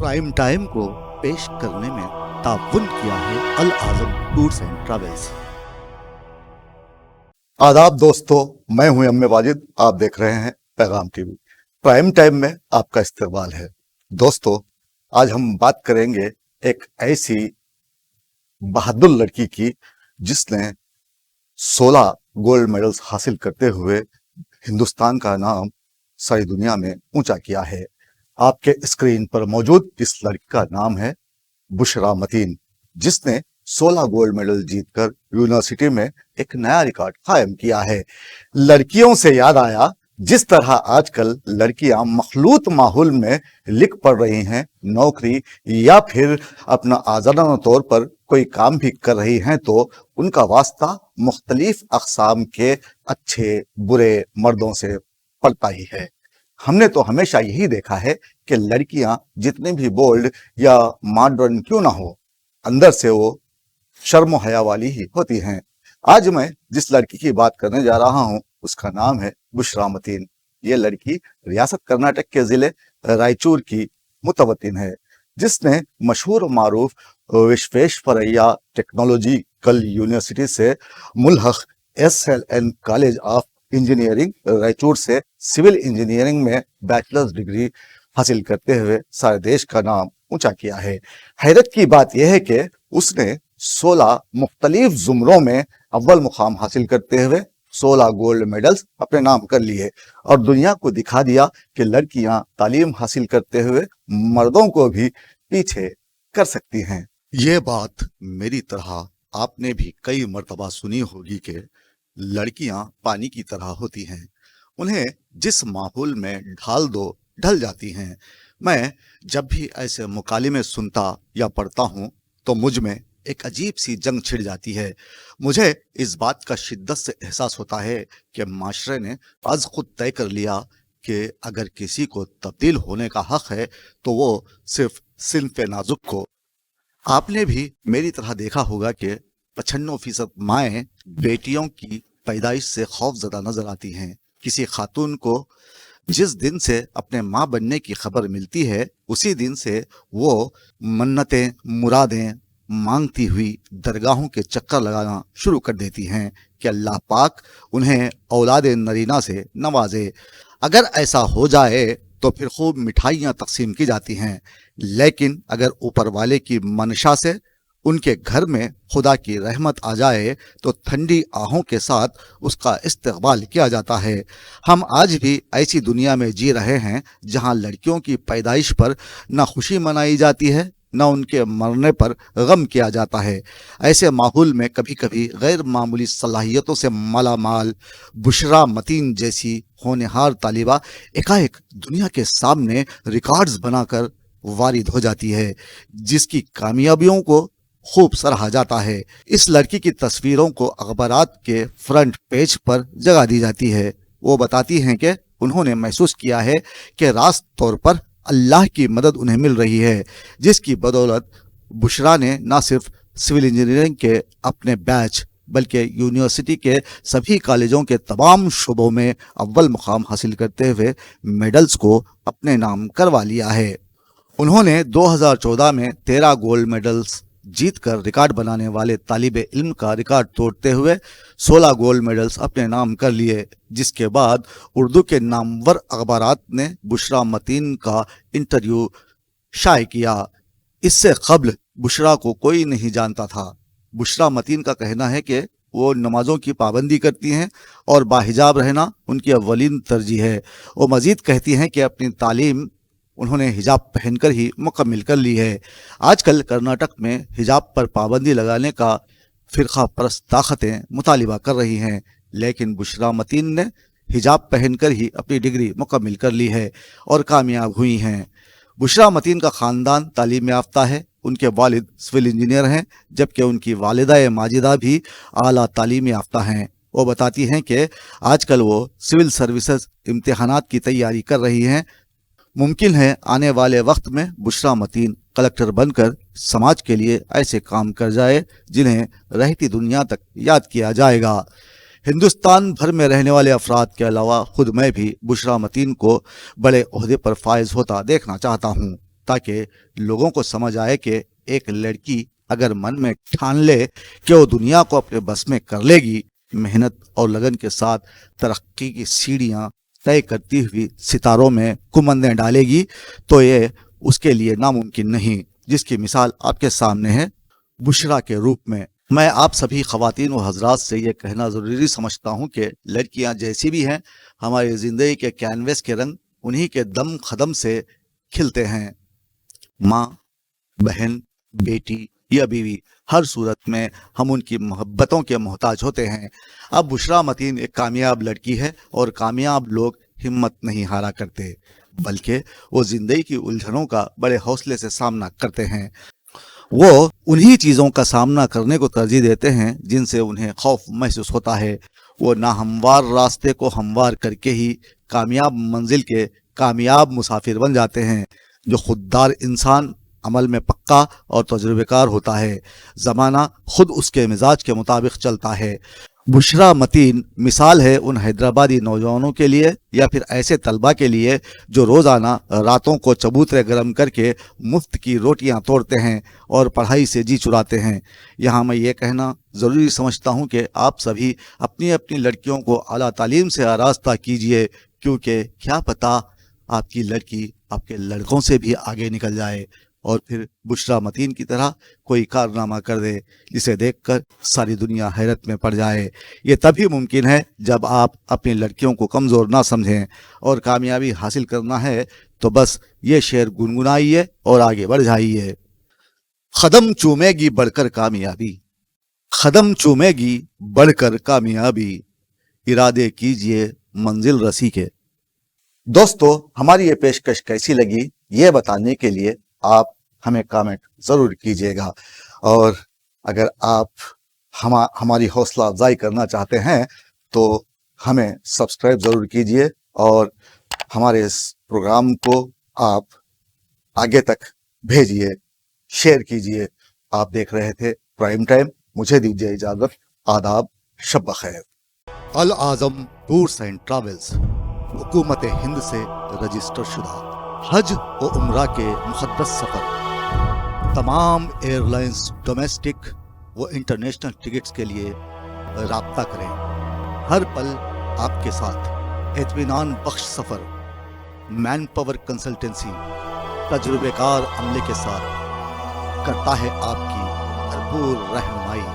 Prime time को पेश करने में ताउन किया है अल आजम टूर्स एंड ट्रैवल्स। आदाब दोस्तों, मैं हूं एम ए वाजिद। आप देख रहे हैं पैगाम टीवी। प्राइम टाइम में आपका इस्तकबाल है। दोस्तों, आज हम बात करेंगे एक ऐसी बहादुर लड़की की जिसने 16 गोल्ड मेडल्स हासिल करते हुए हिंदुस्तान का नाम सारी दुनिया में ऊंचा किया है। आपके स्क्रीन पर मौजूद इस लड़की का नाम है बुशरा मतीन, जिसने 16 गोल्ड मेडल जीतकर यूनिवर्सिटी में एक नया रिकॉर्ड कायम किया है। लड़कियों से याद आया, जिस तरह आजकल लड़कियां मखलूत माहौल में लिख पढ़ रही हैं, नौकरी या फिर अपना आजादाना तौर पर कोई काम भी कर रही हैं, तो उनका वास्ता मुख्तलिफ अक़साम के अच्छे बुरे मर्दों से पड़ता ही है। हमने तो हमेशा यही देखा है कि लड़कियां जितनी भी बोल्ड या मॉडर्न क्यों ना हो, अंदर से वो शर्म हया वाली ही होती हैं। आज मैं जिस लड़की की बात करने जा रहा हूं उसका नाम है बुशरा मतीन। ये लड़की रियासत कर्नाटक के जिले रायचूर की मुतवतिन है, जिसने मशहूर मारूफ विश्वेश्वरैया टेक्नोलॉजिकल यूनिवर्सिटी से मुल्हक SLN college of engineering Raichur से सिविल इंजीनियरिंग में बैचलर्स डिग्री हासिल करते हुए सारे देश का नाम ऊंचा किया है। हैरत की बात यह है कि उसने 16 मुख्तलिफ जुमरों में अव्वल मुकाम हासिल करते हुए 16 गोल्ड मेडल्स अपने नाम कर लिए और दुनिया को दिखा दिया कि लड़कियां तालीम हासिल करते हुए मर्दों को भी पीछे कर सकती हैं। ये बात मेरी तरह आपने भी कई मर्तबा सुनी होगी कि लड़कियां पानी की तरह होती हैं, उन्हें जिस माहौल में ढाल दो ढल जाती हैं। मैं जब भी ऐसे मुकालिमे सुनता या पढ़ता हूं तो मुझ में एक अजीब सी जंग छिड़ जाती है। मुझे इस बात का शिद्दत से एहसास होता है कि माशरे ने आज खुद तय कर लिया कि अगर किसी को तब्दील होने का हक है तो वो सिर्फ सिन्फ नाजुक को। आपने भी मेरी तरह देखा होगा कि 95% माएँ बेटियों की पैदाइश से खौफजदा नजर आती हैं। किसी खातून को जिस दिन से अपने माँ बनने की खबर मिलती है, उसी दिन से वो मन्नतें मुरादें मांगती हुई दरगाहों के चक्कर लगाना शुरू कर देती हैं कि अल्लाह पाक उन्हें औलाद नरीना से नवाजे। अगर ऐसा हो जाए तो फिर खूब मिठाइयाँ तकसीम की जाती हैं, लेकिन अगर ऊपर वाले की मंशा से उनके घर में खुदा की रहमत आ जाए तो ठंडी आहों के साथ उसका इस्तकबाल किया जाता है। हम आज भी ऐसी दुनिया में जी रहे हैं जहां लड़कियों की पैदाइश पर न खुशी मनाई जाती है, न उनके मरने पर गम किया जाता है। ऐसे माहौल में कभी कभी गैर मामूली सलाहियतों से मालामाल बुशरा मतीन जैसी होनहार तालिबा एकाएक दुनिया के सामने रिकॉर्ड्स बनाकर वारिद हो जाती है, जिसकी कामयाबियों को खूब सराहा जाता है। इस लड़की की तस्वीरों को अखबारात के फ्रंट पेज पर जगह दी जाती है। वो बताती हैं कि उन्होंने महसूस किया है कि रास्त तौर पर अल्लाह की मदद उन्हें मिल रही है, जिसकी बदौलत बुशरा ने न सिर्फ सिविल इंजीनियरिंग के अपने बैच बल्कि यूनिवर्सिटी के सभी कॉलेजों के तमाम शुबों में अव्वल मुकाम हासिल करते हुए मेडल्स को अपने नाम करवा लिया है। उन्होंने 2014 में 13 गोल्ड मेडल्स जीतकर रिकॉर्ड बनाने वाले तालिबे इल्म का रिकॉर्ड तोड़ते हुए 16 गोल्ड मेडल्स अपने नाम कर लिए, जिसके बाद उर्दू के नामवर अखबारात ने बुशरा मतीन का इंटरव्यू शाये किया। इससे कबल बुशरा को कोई नहीं जानता था। बुशरा मतीन का कहना है कि वो नमाजों की पाबंदी करती हैं और बाहिजाब रहना उनकी अव्वलीन तरजीह है। वो मजीद कहती हैं कि अपनी तालीम उन्होंने हिजाब पहनकर ही मुकम्मिल कर ली है। आजकल कर्नाटक में हिजाब पर पाबंदी लगाने का फिरका परस्त ताकतें मुतालिबा कर रही हैं, लेकिन बुशरा मतीन ने हिजाब पहनकर ही अपनी डिग्री मुकम्मिल कर ली है और कामयाब हुई हैं। बुशरा मतीन का ख़ानदान तालीम याफ्ता है। उनके वालिद सिविल इंजीनियर हैं, जबकि उनकी वालिदा माजिदा भी आला तालीम याफ्ता हैं। वो बताती हैं कि आजकल वो सिविल सर्विसेज इम्तिहानात की तैयारी कर रही हैं। मुमकिन है आने वाले वक्त में बुशरा मतीन कलेक्टर बनकर समाज के लिए ऐसे काम कर जाए जिन्हें रहती दुनिया तक याद किया जाएगा। हिंदुस्तान भर में रहने वाले अफराद के अलावा खुद मैं भी बुशरा मतीन को बड़े ओहदे पर फायज होता देखना चाहता हूँ, ताकि लोगों को समझ आए कि एक लड़की अगर मन में ठान ले कि वो दुनिया को अपने बस में कर लेगी, मेहनत और लगन के साथ तरक्की की सीढ़ियां तय करती हुई सितारों में कुमंदें डालेगी, तो ये उसके लिए नामुमकिन नहीं, जिसकी मिसाल आपके सामने है बुशरा के रूप में। मैं आप सभी ख़वातीन व हजरात से ये कहना ज़रूरी समझता हूँ कि लड़कियाँ जैसी भी हैं, हमारी ज़िंदगी के कैनवस के रंग उन्हीं के दम खदम से खिलते हैं। माँ, बहन, बेटी या बीवी, हर सूरत में हम उनकी मोहब्बतों के मोहताज होते हैं। अब बुशरा मतीन एक कामयाब लड़की है और कामयाब लोग हिम्मत नहीं हारा करते, बल्कि वो ज़िंदगी की उलझनों का बड़े हौसले से सामना करते हैं। वो उन्हीं चीज़ों का सामना करने को तरजीह देते हैं जिनसे उन्हें खौफ महसूस होता है। वो नाहमवार रास्ते को हमवार करके ही कामयाब मंजिल के कामयाब मुसाफिर बन जाते हैं। जो खुददार इंसान अमल में पक्का और तजुर्बेकार होता है, ज़माना खुद उसके मिजाज के मुताबिक चलता है। बुशरा मतीन मिसाल है उन हैदराबादी नौजवानों के लिए या फिर ऐसे तलबा के लिए जो रोज़ाना रातों को चबूतरे गर्म करके मुफ्त की रोटियां तोड़ते हैं और पढ़ाई से जी चुराते हैं। यहाँ मैं ये कहना ज़रूरी समझता हूँ कि आप सभी अपनी अपनी लड़कियों को आला तालीम से आरास्ता कीजिए, क्योंकि क्या पता आपकी लड़की आपके लड़कों से भी आगे निकल जाए और फिर बुशरा मतीन की तरह कोई कारनामा कर दे जिसे देखकर सारी दुनिया हैरत में पड़ जाए। ये तभी मुमकिन है जब आप अपनी लड़कियों को कमज़ोर ना समझें। और कामयाबी हासिल करना है तो बस ये शेर गुनगुनाइए और आगे बढ़ जाइए। कदम चूमेगी बढ़कर कामयाबी, कदम चूमेगी बढ़कर कामयाबी, इरादे कीजिए मंजिल रसी के। दोस्तों, हमारी ये पेशकश कैसी लगी ये बताने के लिए आप हमें कमेंट ज़रूर कीजिएगा। और अगर आप हमारी हौसला अफजाई करना चाहते हैं तो हमें सब्सक्राइब ज़रूर कीजिए और हमारे इस प्रोग्राम को आप आगे तक भेजिए, शेयर कीजिए। आप देख रहे थे प्राइम टाइम। मुझे दीजिए इजाज़त। आदाब, शब बखैर। अल आज़म टूर्स एंड ट्रैवल्स हुकूमत हिंद से रजिस्टर शुदा हज व उम्रा के मुक़द्दस सफ़र, तमाम एयरलाइंस डोमेस्टिक व इंटरनेशनल टिकट्स के लिए राब्ता करें। हर पल आपके साथ इत्मीनान बख्श सफ़र, मैन पावर कंसल्टेंसी तजुर्बेकार अमले के साथ करता है आपकी भरपूर रहनुमाई।